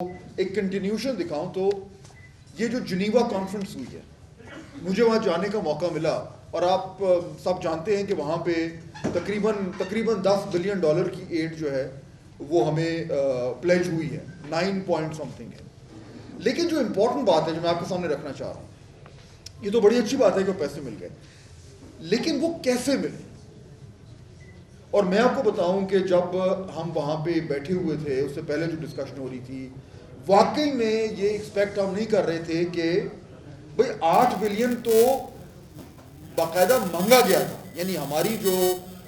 ایک کنٹینیوشن دکھاؤں تو یہ جو جنیوا کانفرنس ہوئی ہے مجھے وہاں جانے کا موقع ملا اور آپ سب جانتے ہیں کہ وہاں پہ تقریباً $10 بلین کی ایڈ جو ہے وہ ہمیں پلیج ہوئی ہے 9 پوائنٹ سمتھنگ ہے. لیکن جو امپورٹنٹ بات ہے جو میں آپ کے سامنے رکھنا چاہ رہا ہوں، یہ تو بڑی اچھی بات ہے کہ وہ پیسے مل گئے، لیکن وہ کیسے ملے؟ اور میں آپ کو بتاؤں کہ جب ہم وہاں پہ بیٹھے ہوئے تھے اس سے پہلے جو ڈسکشن ہو رہی تھی، واقعی میں یہ ایکسپیکٹ ہم نہیں کر رہے تھے کہ بھئی 8 بلین تو باقاعدہ مانگا گیا تھا. یعنی ہماری جو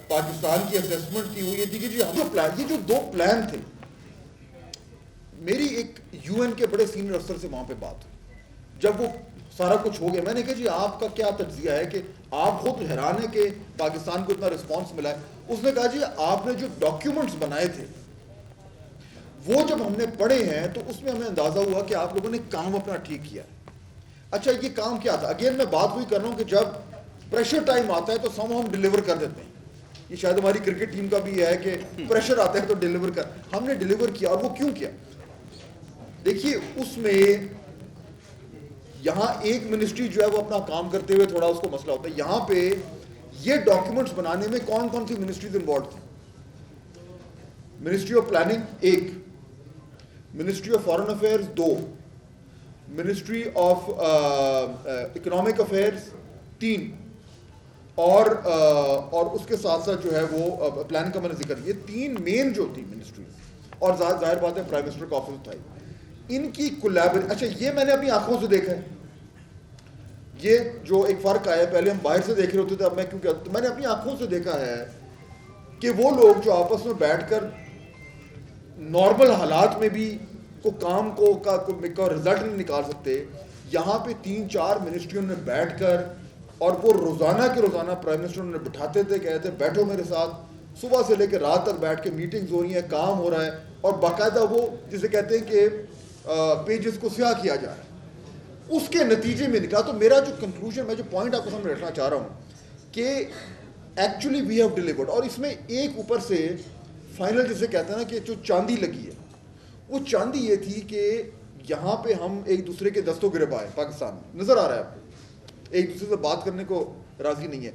پاکستان کی اسیسمنٹ تھی وہ یہ تھی کہ یہ جو 2 پلان تھے. میری ایک یو این کے بڑے سینئر افسر سے وہاں پہ بات ہوئی جب وہ سارا کچھ ہو گیا. میں نے کہا جی آپ کا کیا تجزیہ ہے کہ آپ خود حیران ہے کہ پاکستان کو اتنا رسپانس ملا ہے؟ اس نے کہا جی آپ نے جو ڈاکیومنٹس بنائے تھے وہ جب ہم نے پڑھے ہیں تو اس میں ہمیں اندازہ ہوا کہ آپ لوگوں نے کام اپنا ٹھیک کیا. اچھا یہ کام کیا تھا؟ اگین میں بات وہی کر رہا ہوں کہ جب پریشر ٹائم آتا ہے تو ہم ڈیلیور کر دیتے ہیں. یہ شاید ہماری کرکٹ ٹیم کا بھی ہے کہ پریشر آتا ہے تو ڈیلیور کر. ہم نے ڈیلیور کیا. اور وہ کیوں کیا؟ دیکھیے اس میں یہاں ایک منسٹری جو ہے وہ اپنا کام کرتے ہوئے تھوڑا اس کو مسئلہ ہوتا ہے. یہاں پہ یہ ڈاکیومنٹس بنانے میں کون کون سی منسٹریز انوالوڈ تھیں؟ Ministry of planning 1، ministry of foreign affairs 2، ministry of economic affairs 3، اور اس کے ساتھ ساتھ جو ہے وہ پلان کا میں نے ذکر کیا. یہ 3 مین جو تھی منسٹریز، اور ظاہر بات ہے پرائم منسٹر کا آفس تھا. ان کی کولیبریشن، اچھا یہ میں نے اپنی آنکھوں سے دیکھا ہے. یہ جو ایک فرق آیا، پہلے ہم باہر سے دیکھ رہے ہوتے تھے، اب میں نے اپنی آنکھوں سے دیکھا ہے کہ وہ لوگ جو آپس میں بیٹھ کر نارمل حالات میں بھی کام کا رزلٹ نہیں نکال سکتے، یہاں پہ 3-4 منسٹریوں نے بیٹھ کر، اور وہ روزانہ کے روزانہ پرائم منسٹر نے بٹھاتے تھے، کہتے تھے بیٹھو میرے ساتھ، صبح سے لے کے رات تک بیٹھ کے میٹنگز ہو رہی ہیں، کام ہو رہا ہے، اور باقاعدہ وہ جسے کہتے ہیں کہ پیجز کو سیاہ کیا جا رہا ہے. اس کے نتیجے میں نکلا. تو میرا جو کنکلوژن، میں جو پوائنٹ آپ کو سامنے رکھنا چاہ رہا ہوں کہ ایکچولی وی ہیو ڈیلیورڈ. اور اس میں ایک اوپر سے فائنل جسے کہتے ہیں نا کہ جو چاندی لگی ہے، وہ چاندی یہ تھی کہ یہاں پہ ہم ایک دوسرے کے دستوں گربائے. پاکستان میں نظر آ رہا ہے آپ کو، ایک دوسرے سے بات کرنے کو راضی نہیں ہے.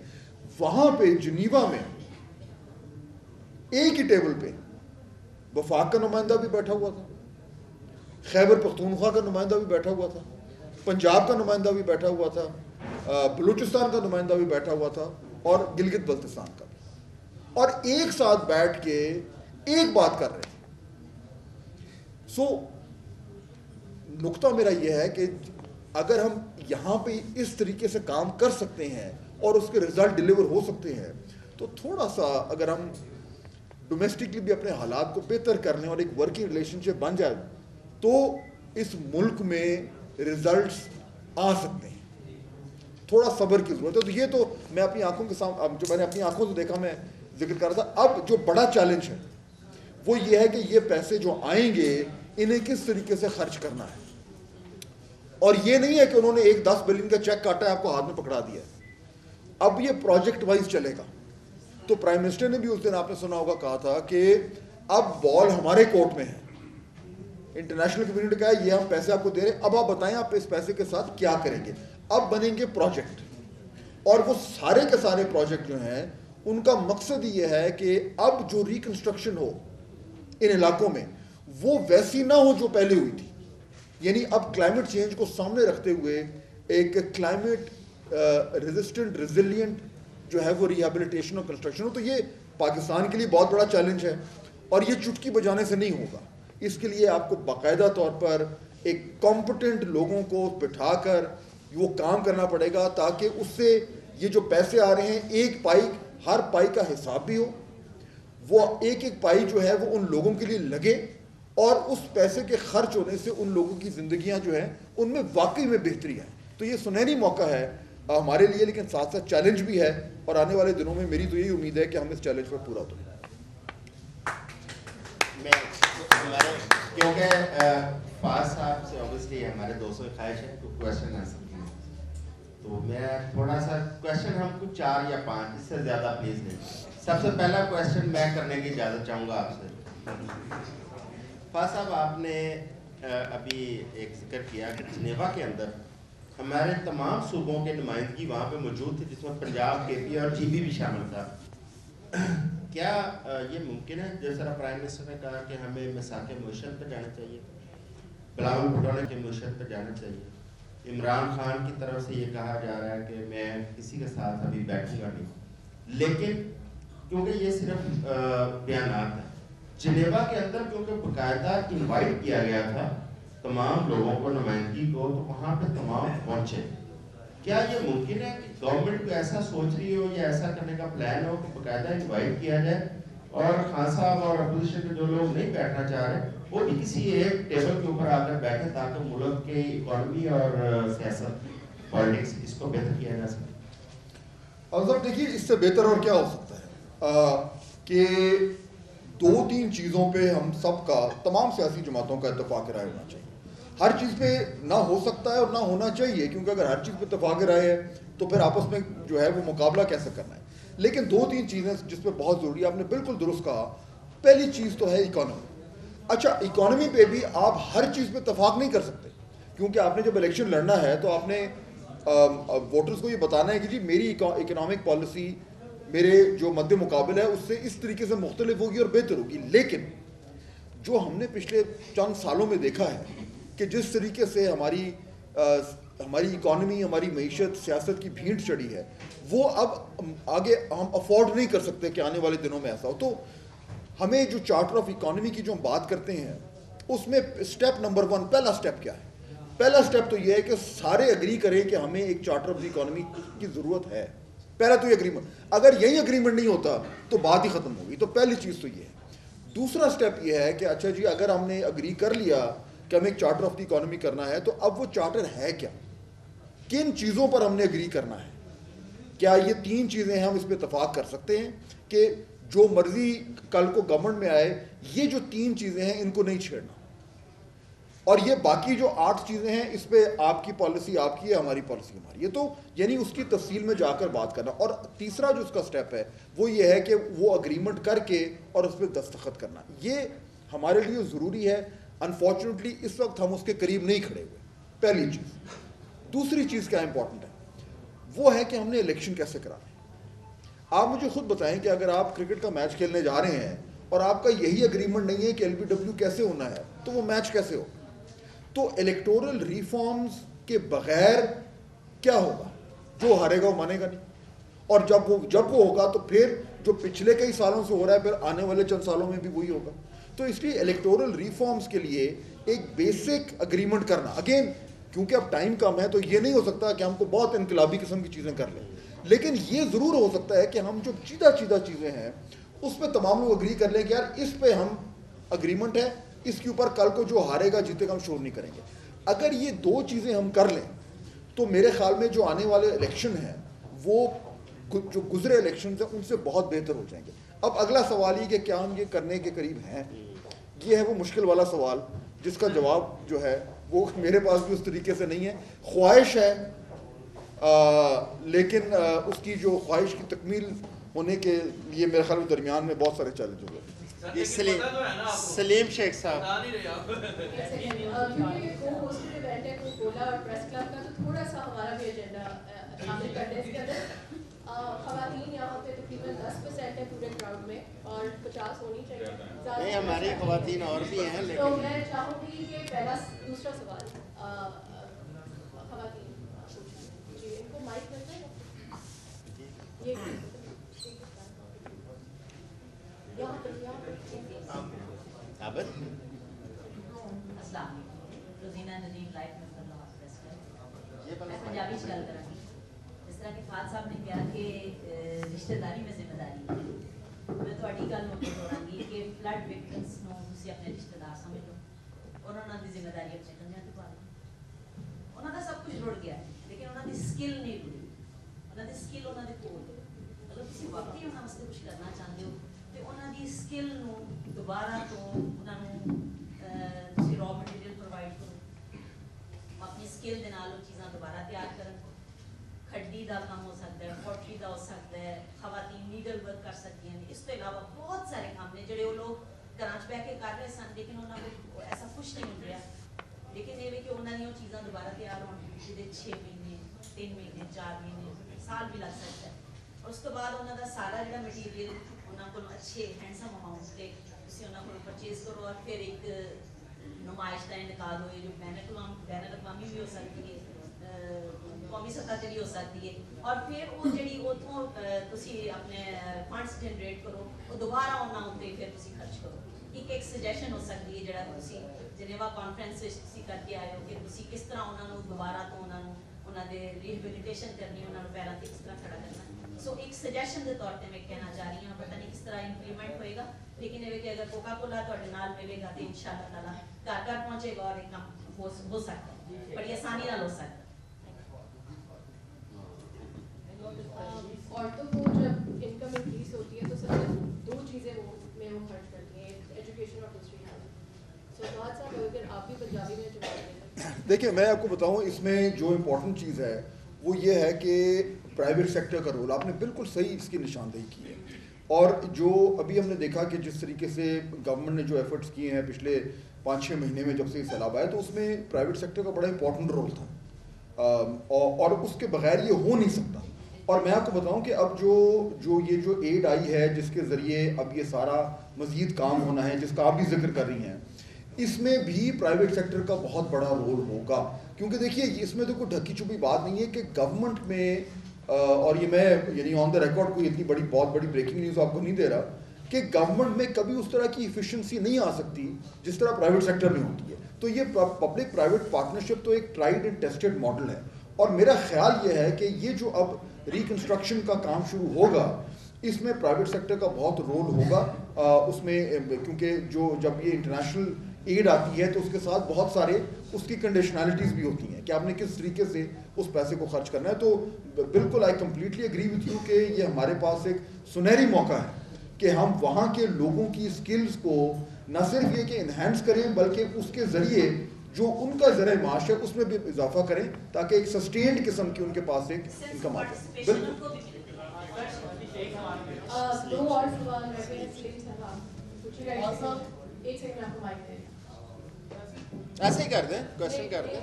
وہاں پہ جنیوا میں ایک ہی ٹیبل پہ وفاق کا نمائندہ بھی بیٹھا ہوا تھا، خیبر پختونخوا کا نمائندہ بھی بیٹھا ہوا تھا، پنجاب کا نمائندہ بھی بیٹھا ہوا تھا، بلوچستان کا نمائندہ بھی بیٹھا ہوا تھا، اور گلگت بلتستان کا بھی. اور ایک ساتھ بیٹھ کے ایک بات کر رہے تھے. سو نقطہ میرا یہ ہے کہ اگر ہم یہاں پہ اس طریقے سے کام کر سکتے ہیں اور اس کے رزلٹ ڈیلیور ہو سکتے ہیں، تو تھوڑا سا اگر ہم ڈومیسٹکلی بھی اپنے حالات کو بہتر کر لیں اور ایک ورکنگ ریلیشن شپ بن جائے تو اس ملک میں رزلٹس آ سکتے ہیں. تھوڑا صبر کی ضرورت ہے. تو یہ تو میں اپنی آنکھوں کے سامنے، جو میں نے اپنی آنکھوں سے دیکھا، میں ذکر کر رہا تھا. اب جو بڑا چیلنج ہے وہ یہ ہے کہ یہ پیسے جو آئیں گے انہیں کس طریقے سے خرچ کرنا ہے. اور یہ نہیں ہے کہ انہوں نے ایک 10 بلین کا چیک کاٹا ہے، آپ کو ہاتھ میں پکڑا دیا ہے. اب یہ پروجیکٹ وائز چلے گا. تو پرائم منسٹر نے بھی اس دن آپ نے سنا ہوگا کہا تھا کہ اب بال ہمارے کورٹ میں ہے. انٹرنیشنل کمیونٹی کا ہے، یہ ہم پیسے آپ کو دے رہے ہیں، اب آپ بتائیں آپ اس پیسے کے ساتھ کیا کریں گے. اب بنیں گے پروجیکٹ، اور وہ سارے کے سارے پروجیکٹ جو ہیں ان کا مقصد یہ ہے کہ اب جو ریکنسٹرکشن ہو ان علاقوں میں وہ ویسی نہ ہو جو پہلے ہوئی تھی. یعنی اب کلائمیٹ چینج کو سامنے رکھتے ہوئے ایک کلائمیٹ ریزسٹنٹ ریزیلینٹ جو ہے وہ ریہیبلیٹیشن اور کنسٹرکشن ہو. تو یہ پاکستان کے لیے بہت بڑا چیلنج ہے، اور یہ چٹکی بجانے سے نہیں ہوگا. اس کے لیے آپ کو باقاعدہ طور پر ایک کمپٹنٹ لوگوں کو بٹھا کر وہ کام کرنا پڑے گا، تاکہ اس سے یہ جو پیسے آ رہے ہیں ایک پائی، ہر پائی کا حساب بھی ہو، وہ ایک پائی جو ہے وہ ان لوگوں کے لیے لگے، اور اس پیسے کے خرچ ہونے سے ان لوگوں کی زندگیاں جو ہیں ان میں واقعی میں بہتری ہے. تو یہ سنہری موقع ہے ہمارے لیے، لیکن ساتھ ساتھ چیلنج بھی ہے. اور آنے والے دنوں میں میری تو یہی امید ہے کہ ہم اس چیلنج پر پورا اتریں. کیونکہ فاز صاحب سے اوبیسلی ہمارے دوستوں کی خواہش ہے کہ کویشچن آنسر کی، تو میں تھوڑا سا کویشچن ہم کچھ 4 یا 5، اس سے زیادہ پلیز نہیں. سب سے پہلا کویشچن میں کرنے کی اجازت چاہوں گا آپ سے. فاز صاحب، آپ نے ابھی ایک ذکر کیا کہ جنیوا کے اندر ہمارے تمام صوبوں کے نمائندگی وہاں پہ موجود تھی، جس میں پنجاب، کے پی اور جی بی بھی شامل تھا. کیا یہ ممکن ہے جس طرح پرائم منسٹر نے کہا کہ ہمیں مساق معیشت پہ جانا چاہیے، بلاول بھٹو کے معیشت پہ جانا چاہیے، عمران خان کی طرف سے یہ کہا جا رہا ہے کہ میں کسی کے ساتھ ابھی بیٹھوں گا نہیں، لیکن کیونکہ یہ صرف بیانات ہیں، جنیوا کے اندر کیونکہ باقاعدہ انوائٹ کیا گیا تھا تمام لوگوں کو، نمائندگی کو، تو وہاں پہ تمام پہنچے. کیا یہ ممکن ہے کہ گورنمنٹ کو ایسا سوچ رہی ہو یا ایسا کرنے کا پلان ہو کہ باقاعدہ انوائٹ کیا جائے اور خان صاحب اور اپوزیشن کے جو لوگ نہیں بیٹھنا چاہ رہے وہ بھی کسی ایک ٹیبل کے اوپر آ کر بیٹھیں تاکہ ملک کی اکانومی اور سیاست، پالیٹکس، اس کو بہتر کیا جا سکے؟ اور صاحب دیکھیے اس سے بہتر اور کیا ہو سکتا ہے کہ 2-3 چیزوں پہ ہم سب کا، تمام سیاسی جماعتوں کا اتفاق رائے ہونا چاہیے. ہر چیز پہ نہ ہو سکتا ہے اور نہ ہونا چاہیے، کیونکہ اگر ہر چیز پہ اتفاق رائے ہے تو پھر آپس میں جو ہے وہ مقابلہ کیسے کرنا ہے. لیکن 2-3 چیزیں جس پہ بہت ضروری ہے، آپ نے بالکل درست کہا. پہلی چیز تو ہے اکانومی. اچھا اکانومی پہ بھی آپ ہر چیز پہ اتفاق نہیں کر سکتے، کیونکہ آپ نے جب الیکشن لڑنا ہے تو آپ نے ووٹرز کو یہ بتانا ہے کہ جی میری اکنامک پالیسی میرے جو مد مقابل ہے اس سے اس طریقے سے مختلف ہوگی اور بہتر ہوگی. لیکن جو ہم نے پچھلے چند سالوں میں دیکھا ہے کہ جس طریقے سے ہماری اکانومی، ہماری معیشت، سیاست کی بھینٹ چڑھی ہے، وہ اب آگے ہم افورڈ نہیں کر سکتے کہ آنے والے دنوں میں ایسا ہو. تو ہمیں جو چارٹر آف اکانومی کی جو ہم بات کرتے ہیں اس میں اسٹیپ نمبر 1، پہلا اسٹیپ کیا ہے؟ پہلا اسٹیپ تو یہ ہے کہ سارے اگری کریں کہ ہمیں ایک چارٹر آف اکانومی کی ضرورت ہے. پہلا تو یہ اگریمنٹ، اگر یہی اگریمنٹ نہیں ہوتا تو بات ہی ختم ہوگی. تو پہلی چیز تو یہ ہے. دوسرا اسٹیپ یہ ہے کہ اچھا جی اگر ہم نے اگری کر لیا کہ ہمیں ایک چارٹر آف دی اکانومی کرنا ہے، تو اب وہ چارٹر ہے کیا، کن چیزوں پر ہم نے اگری کرنا ہے. کیا یہ 3 چیزیں ہم اس پہ اتفاق کر سکتے ہیں کہ جو مرضی کل کو گورنمنٹ میں آئے یہ جو 3 چیزیں ہیں ان کو نہیں چھیڑنا، اور یہ باقی جو 8 چیزیں ہیں اس پہ آپ کی پالیسی آپ کی ہے، ہماری پالیسی ہماری. یہ تو یعنی اس کی تفصیل میں جا کر بات کرنا. اور تیسرا جو اس کا سٹیپ ہے وہ یہ ہے کہ وہ اگریمنٹ کر کے اور اس پہ دستخط کرنا. یہ ہمارے لیے ضروری ہے. انفارچونیٹلی اس وقت ہم اس کے قریب نہیں کھڑے ہوئے، پہلی چیز. دوسری چیز کیا امپورٹنٹ ہے وہ ہے کہ ہم نے الیکشن کیسے کرانا ہے. آپ مجھے خود بتائیں کہ اگر آپ کرکٹ کا میچ کھیلنے جا رہے ہیں اور آپ کا یہی اگریمنٹ نہیں ہے کہ ایل بی ڈبلیو کیسے ہونا ہے تو وہ میچ کیسے ہو. تو الیکٹورل ریفارمز کے بغیر کیا ہوگا؟ جو ہارے گا وہ مانے گا نہیں. اور جب وہ ہوگا تو پھر جو پچھلے کئی سالوں سے ہو رہا ہے پھر آنے والے چند سالوں میں بھی وہی ہوگا. تو اس لیے الیکٹورل ریفارمز کے لیے ایک بیسک اگریمنٹ کرنا، اگین کیونکہ اب ٹائم کم ہے تو یہ نہیں ہو سکتا کہ ہم کو بہت انقلابی قسم کی چیزیں کر لیں، لیکن یہ ضرور ہو سکتا ہے کہ ہم جو چیدہ چیزیں ہیں اس پہ تمام لوگ اگری کر لیں کہ یار اس پہ ہم اگریمنٹ ہے، اس کے اوپر کل کو جو ہارے گا جیتے گا ہم شور نہیں کریں گے. اگر یہ 2 چیزیں ہم کر لیں تو میرے خیال میں جو آنے والے الیکشن ہیں وہ جو گزرے الیکشنز ہیں ان سے بہت بہتر ہو جائیں گے. اب اگلا سوال یہ کہ کیا ہم یہ کرنے کے قریب ہیں، یہ ہے وہ مشکل والا سوال جس کا جواب جو ہے وہ میرے پاس بھی اس طریقے سے نہیں ہے. خواہش ہے لیکن اس کی جو خواہش کی تکمیل ہونے کے لیے میرے خیال میں درمیان میں بہت سارے چیلنج ہوئے. سلیم شیخ صاحب، خواتین یہاں پہ تقریباً 10% ہے پورے کراؤڈ میں اور 50 ہونی چاہیے. نہیں ہماری خواتین اور بھی ہیں تو لیکن میں چاہوں گی کہ دوسرا سوال خواتین جی ان کو مائک ملتا ہے عابد. السلام علیکم، روزینہ ندیم لائف میں میں پنجابی سے گل کروں گی. جس طرح کہ فاد صاحب نے کہا کہ رشتہ داری میں ذمہ داری ہے، میں تھوڑی گل نوٹ کراں گی کہ فلڈ وکٹمس نوں تسی اپنے رشتہ دار سمجھ لو، انہاں دی ذمہ داری اپنے کندھیاں تے پا لو. انہاں دا سب کچھ رڑ گیا لیکن انہاں دی سکل نہیں رڑی. انہاں دی سکل انہاں دے کول، اگر تسی واقعی انہاں واسطے کچھ کرنا چاہتے ہو تے انہاں دی سکل نوں دوبارہ تو انہاں نوں تسی را مٹیریل پرووائڈ کرو، اپنی سکل دے نال وہ چیزاں دوبارہ تیار کرن. کھڈی دا کام ہو سکتا ہے، پوٹری دا ہو سکتا ہے، خواتین نیڈل ورک کر سکتی ہیں. اس کے علاوہ بہت سارے کام نے جڑے وہ لوگ گھراں چ بیٹھ کے کر رہے سن لیکن انہاں کو ایسا کچھ نہیں مل رہا دوبارہ تیار ہونے 6 مہینے 3 مہینے 4 مہینے سال بھی لگ سکتا ہے. اور اس تو بعد انہوں کا سارا جڑا مٹیریل انہوں کو اچھے ہینڈسم اماؤنٹ سے تھی انہوں کو پرچیز کرو اور پھر ایک نمائش کا انعقاد ہوئے جو بین الاقوامی بھی ہو سکتی ہے, قومی سطح سے بھی ہو سکتی ہے, اور پھر وہ جڑی اتوں تسی اپنے فنڈس جنریٹ کرو وہ دوبارہ انہوں اتنے پھر تسی خرچ کرو. ایک سجیشن ہو سکتی ہے جڑا تسی جنیوا کانفرنس تسی کر کے آئے ہو کہ تسی کس طرح انہوں دوبارہ تو انہوں نے ریہیبلیٹیشن کرنی, انہوں نے پیروں سے کس طرح کھڑا کرنا. سو ایک سجیشن کے طور پہ میں کہنا چاہ رہی ہوں, پتہ نہیں کس طرح امپلیمنٹ ہوئے گا, لیکن یہ کہ اگر کوکا کولا تھوڑے نال ملے گا تو ان شاء اللہ تعالیٰ گھر گھر پہنچے گا اور ایک کام ہو سکتا ہے, بڑی آسانی نال ہو سکتا ہے. عورتوں کو جب انکم انکریز ہوتی ہے تو سب سے 2 چیزیں میں وہ خرچ کرتی ہیں, ایجوکیشن اور دوسری ہیلتھ. سو بہت سا اگر آپ بھی پنجابی میں جواب دیں. دیکھیں میں آپ کو بتاؤں اس میں جو امپورٹنٹ چیز ہے وہ یہ ہے کہ پرائیویٹ سیکٹر کا رول آپ نے بالکل صحیح اس کی نشاندہی کی ہے. اور جو ابھی ہم نے دیکھا کہ جس طریقے سے گورنمنٹ نے جو ایفرٹس کیے ہیں پچھلے 5-6 مہینے میں جب سے یہ سیلاب آیا تو اس میں پرائیویٹ سیکٹر کا بڑا امپورٹنٹ رول تھا, اور اس کے بغیر یہ ہو نہیں سکتا. اور میں آپ کو بتاؤں کہ اب یہ جو ایڈ آئی ہے جس کے ذریعے اب یہ سارا مزید کام ہونا ہے جس کا آپ بھی ذکر کر رہی ہیں, اس میں بھی پرائیویٹ سیکٹر کا بہت بڑا رول ہوگا. کیونکہ دیکھیے اس میں تو کوئی ڈھکی چھپی بات نہیں ہے کہ گورنمنٹ میں, اور یہ میں یعنی آن دا ریکارڈ کوئی اتنی بہت بڑی بریکنگ نیوز آپ کو نہیں دے رہا, کہ گورنمنٹ میں کبھی اس طرح کی ایفیشنسی نہیں آ سکتی جس طرح پرائیویٹ سیکٹر میں ہوتی ہے. تو یہ پبلک پرائیویٹ پارٹنرشپ تو ایک ٹرائیڈ اینڈ ٹیسٹڈ ماڈل ہے. اور میرا خیال یہ ہے کہ یہ جو اب ریکنسٹرکشن کا کام شروع ہوگا اس میں پرائیویٹ سیکٹر کا بہت رول ہوگا. اس میں کیونکہ جب یہ انٹرنیشنل ایڈ آتی ہے تو اس کے ساتھ بہت سارے اس کی کنڈیشنالٹیز بھی ہوتی ہیں کہ آپ نے کس طریقے سے اس پیسے کو خرچ کرنا ہے. تو بالکل I completely agree with you کہ یہ ہمارے پاس ایک سنہری موقع ہے کہ ہم وہاں کے لوگوں کی اسکلز کو نہ صرف یہ کہ انہینس کریں بلکہ اس کے ذریعے جو ان کا ذریعہ معاش ہے اس میں بھی اضافہ کریں تاکہ ایک سسٹینڈ قسم کی ان کے پاس ایک انکم آ جائے. بالکل 2 اور سوال رہتے ہیں پلیز پوچھیے گا. ایک سیکنڈ آپ کو مائک دیں. ایسے ہی کر دیں, کوشچن کر دیں.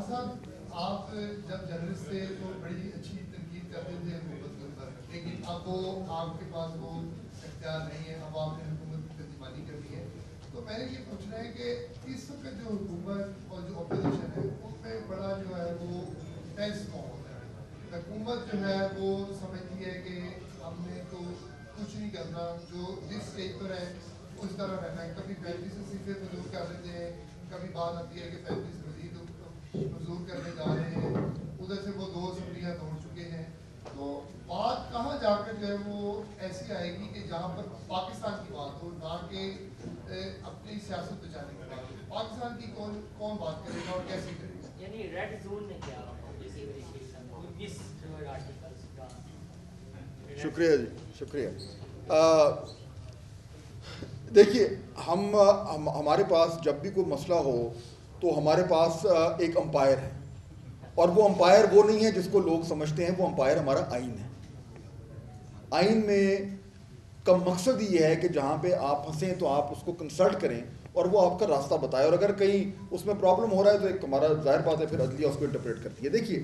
صاحب آپ جب جرنلسٹ تھے تو بڑی اچھی تنقید کرتے تھے حکومت کے اوپر, لیکن اب وہ آپ کے پاس وہ اختیار نہیں ہے, اب آپ نے حکومت کی ترجمانی کرنی ہے. تو میں نے یہ پوچھنا ہے کہ اس وقت جو حکومت اور جو اپوزیشن ہے ان میں بڑا جو ہے وہ ٹینس ماحول ہے. حکومت جو ہے وہ سمجھتی ہے کہ ہم نے تو کچھ نہیں کرنا, جو جس اسٹیج پر ہے اس طرح رہنا ہے. کبھی 35 صفحے منظور کر لیتے ہیں, کبھی بات آتی ہے کہ 35 مزید منظور کرنے جا رہے ہیں, ادھر سے وہ 2 اسمبلیاں توڑ چکے ہیں. تو بات کہاں جا کر جو ہے وہ ایسی آئے گی کہ جہاں پر پاکستان کی بات ہو, نہ کہ اپنی سیاست بچانے کی بات ہو. پاکستان کی کون بات کرے گا اور کیسے کرے گا؟ یعنی ریڈ زون میں کیا شکریہ جی, شکریہ. دیکھیے ہمارے پاس جب بھی کوئی مسئلہ ہو تو ہمارے پاس ایک امپائر ہے, اور وہ امپائر وہ نہیں ہے جس کو لوگ سمجھتے ہیں. وہ امپائر ہمارا آئین ہے. آئین میں کا مقصد یہ ہے کہ جہاں پہ آپ پھنسیں تو آپ اس کو کنسلٹ کریں اور وہ آپ کا راستہ بتائے, اور اگر کہیں اس میں پرابلم ہو رہا ہے تو ایک ہمارا ظاہر بات ہے پھر عدلیہ اس کو انٹرپریٹ کرتی ہے. دیکھیے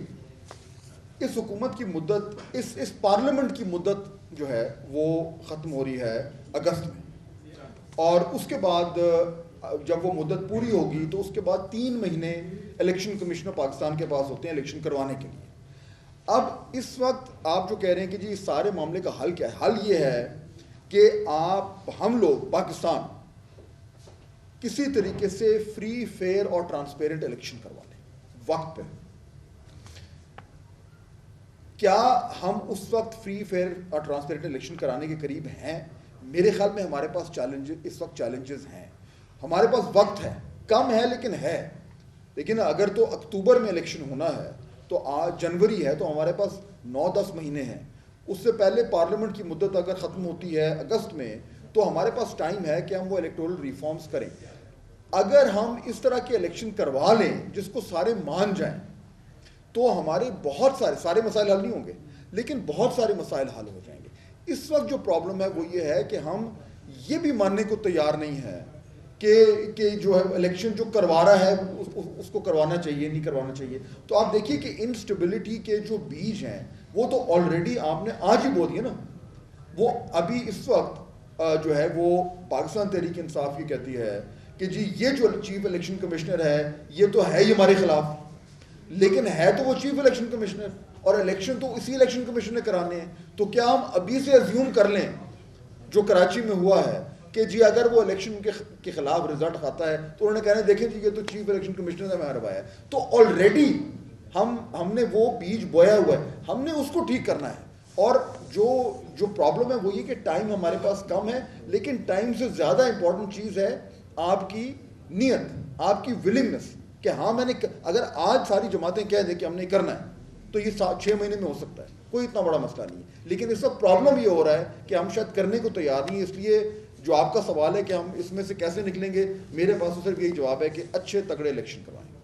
اس حکومت کی مدت, اس پارلیمنٹ کی مدت جو ہے وہ ختم ہو رہی ہے اگست میں, اور اس کے بعد جب وہ مدت پوری ہوگی تو اس کے بعد 3 مہینے الیکشن کمیشن پاکستان کے پاس ہوتے ہیں الیکشن کروانے کے لیے. اب اس وقت آپ جو کہہ رہے ہیں کہ جی اس سارے معاملے کا حل کیا ہے, حل یہ ہے کہ ہم لوگ پاکستان کسی طریقے سے فری, فیئر اور ٹرانسپیرنٹ الیکشن کروا لیں وقت پہ. کیا ہم اس وقت فری, فیئر اور ٹرانسپیرنٹ الیکشن کرانے کے قریب ہیں؟ میرے خیال میں ہمارے پاس اس وقت چیلنجز ہیں. ہمارے پاس وقت ہے, کم ہے لیکن ہے. لیکن اگر تو اکتوبر میں الیکشن ہونا ہے تو آج جنوری ہے تو ہمارے پاس 9-10 مہینے ہیں. اس سے پہلے پارلیمنٹ کی مدت اگر ختم ہوتی ہے اگست میں تو ہمارے پاس ٹائم ہے کہ ہم وہ الیکٹورل ریفارمز کریں. اگر ہم اس طرح کے الیکشن کروا لیں جس کو سارے مان جائیں تو ہمارے بہت سارے مسائل حل نہیں ہوں گے لیکن بہت سارے مسائل حل ہو جائیں گے. اس وقت جو پرابلم ہے وہ یہ ہے کہ ہم یہ بھی ماننے کو تیار نہیں ہے کہ جو ہے الیکشن جو کروا رہا ہے اس کو کروانا چاہیے نہیں کروانا چاہیے. تو آپ دیکھیے کہ انسٹیبلٹی کے جو بیج ہیں وہ تو آلریڈی آپ نے آج ہی بو دیے نا. وہ ابھی اس وقت جو ہے وہ پاکستان تحریک انصاف یہ کہتی ہے کہ جی یہ جو چیف الیکشن کمشنر ہے یہ تو ہے ہی ہمارے خلاف, لیکن ہے تو وہ چیف الیکشن کمشنر اور الیکشن تو اسی الیکشن کمیشن نے کرانے ہیں. تو کیا ہم ابھی سے ازیوم کر لیں جو کراچی میں ہوا ہے کہ جی اگر وہ الیکشن کے خلاف رزلٹ آتا ہے تو انہوں نے کہنا ہے دیکھیں جی یہ تو چیف الیکشن کمشنر نے ہمیں ہروایا ہے. تو آلریڈی ہم نے وہ بیج بویا ہوا ہے, ہم نے اس کو ٹھیک کرنا ہے. اور جو پرابلم ہے وہ یہ کہ ٹائم ہمارے پاس کم ہے, لیکن ٹائم سے زیادہ امپورٹنٹ چیز ہے آپ کی نیت, آپ کی ولنگنس کہ ہاں میں نے اگر آج ساری جماعتیں کہہ دیں کہ ہم نے کرنا ہے تو یہ 6 مہینے میں ہو سکتا ہے, کوئی اتنا بڑا مسئلہ نہیں ہے. لیکن اس وقت پرابلم یہ ہو رہا ہے کہ ہم شاید کرنے کو تیار نہیں. اس لیے جو آپ کا سوال ہے کہ ہم اس میں سے کیسے نکلیں گے, میرے پاس تو صرف یہی جواب ہے کہ اچھے تگڑے الیکشن کروائیں.